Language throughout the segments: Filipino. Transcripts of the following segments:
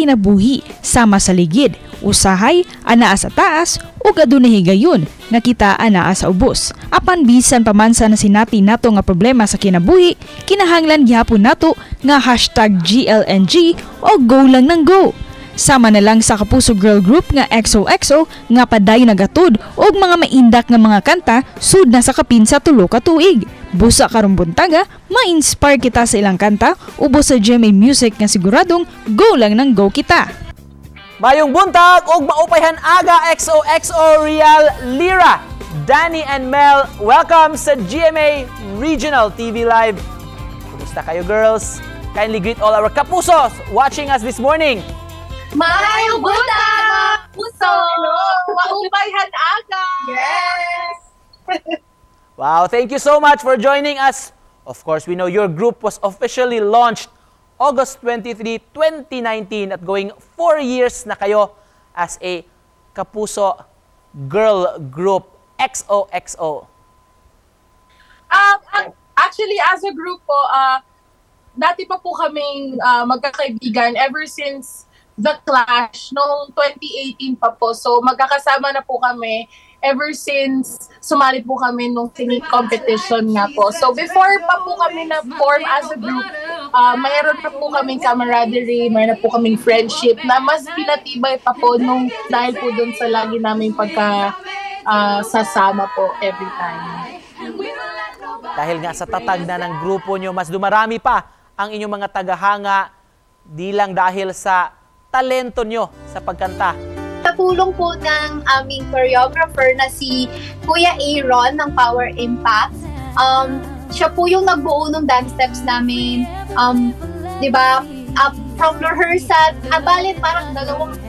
kinabuhi sama sa ligid, usahay, anaa sa taas ug adunay higayon nga kita anaa sa ubos. Apan bisan pamansa na sinati nato nga problema sa kinabuhi, kinahanglan gyapon nato nga #GLNG o go lang nang go. Sama na lang sa Kapuso Girl Group nga XOXO nga padayon nagatod og mga maindak nga mga kanta sud na sa kapin sa tulo ka tuig. Busa karong buntaga, ma-inspire kita sa ilang kanta ubos sa GMA Music nga siguradong go lang nang go kita. Mayong buntag og maupayhan aga XOXO Real Lira, Danny and Mel, welcome sa GMA Regional TV Live. Kumusta kayo girls? Kindly greet all our kapusos watching us this morning. Mayong buntag! Puso! Maupayhan aga! Yes! Wow, thank you so much for joining us. Of course, we know your group was officially launched August 23, 2019 at going 4 years na kayo as a Kapuso Girl Group XOXO. Actually, as a group po, dati pa po kaming magkakaibigan ever since The Clash noong 2018 pa po. So magkakasama na po kami ever since sumali po kami nung singing competition nga po. So before pa po kami na-form as a group, mayroon na po kaming camaraderie, mayroon na po kaming friendship na mas pinatibay pa po nung dahil po dun sa lagi namin sasama po every time. Dahil nga sa tatag na ng grupo nyo, mas dumarami pa ang inyong mga tagahanga di lang dahil sa talento nyo sa pagkanta. Sa tulong po ng aming choreographer na si Kuya Aaron ng Power Impact, siya po yung nagbuo ng dance steps namin. Di ba? From rehearsal, balit parang dalawang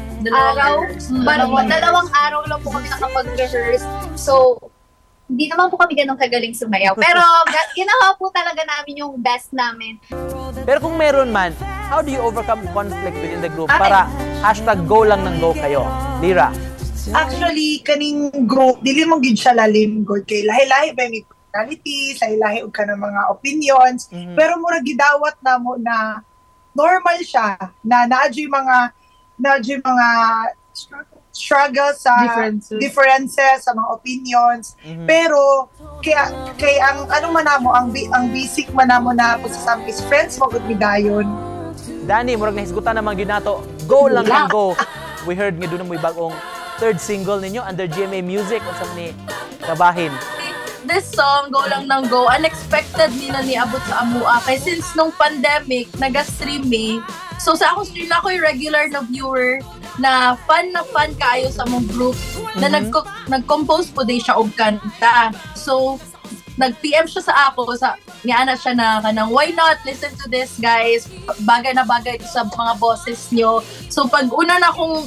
araw lang po kami nakapag-rehearse. So, hindi naman po kami ganun kagaling sumayaw. Pero ginawa po talaga namin yung best namin. Pero kung meron man, how do you overcome conflict within the group para #go lang nang go kayo? Lira? Actually, kaning group, dili mo gid siya lalim good kay lahi-lahi ba may personalities, lahi-lahi og ka ng mga opinions, pero mura gidawat na mo na normal siya na naadyo mga struggle sa differences sa mga opinions, pero kaya ang anong manamo ang basic manamo na sa is friends mo gud bidayon. Danny, murag nahisgutan naman gyud nato, go lang nang go. We heard nga doon mo bagong third single ninyo under GMA Music o sa ni kabahin. This song, Go Lang Nang Go, unexpected nila niabot sa amua. Kaya since nung pandemic, nag-stream so sa akong stream na ako yung regular na viewer na fan kayo sa mong group na nag-compose po din siya og kanta. So, nag-PM siya sa ako, niana siya na kanang, why not listen to this guys? Bagay na bagay sa mga boses nyo. So, pag una na akong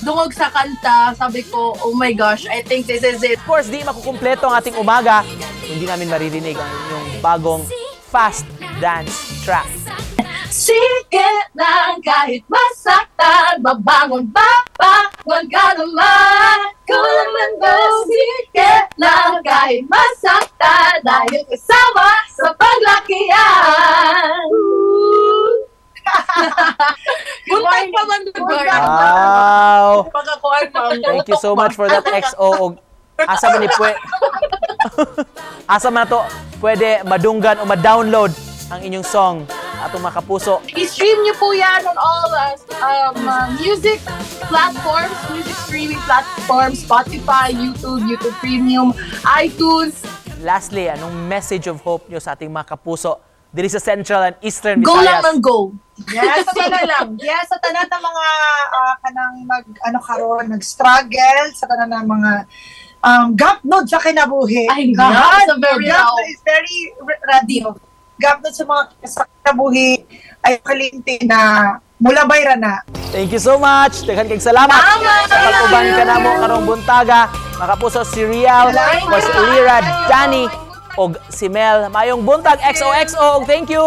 dungog sa kanta, sabi ko, oh my gosh, I think this is it. Of course, di makukumpleto ang ating umaga, hindi namin maririnig ang inyong bagong fast dance track. Sige lang kahit masaktan, babangon ka naman. Go lang nang go, sige lang kahit masaktan, dahil kasama sa paglakihan. Buntag pa man doon. Wow! Thank you so much for that XO. Asa man asa man to pwede madunggan o ma-download ang inyong song atong mga kapuso. I-stream nyo po yan on all music platforms, music streaming platforms, Spotify, YouTube Premium, iTunes. Lastly, anong message of hope nyo sa ating mga kapuso diri sa Central and Eastern Visayas? Go lang ng go. Yes, lang. Yes, sa tanan ng mga kanang nag-struggle, sa tanan ng mga gapnod sa kinabuhi. Ay, that's a very gapnod is very radio. Gapnod sa mga sa kinabuhi ay kalinti na mula bayra na. Thank you so much. Daghan kayong salamat. Sa pag-uban ka na mo karong buntaga. Mga kapuso, si Real, was Lira, Danny, og si Mel. Mayong buntag, XOXO. Thank you.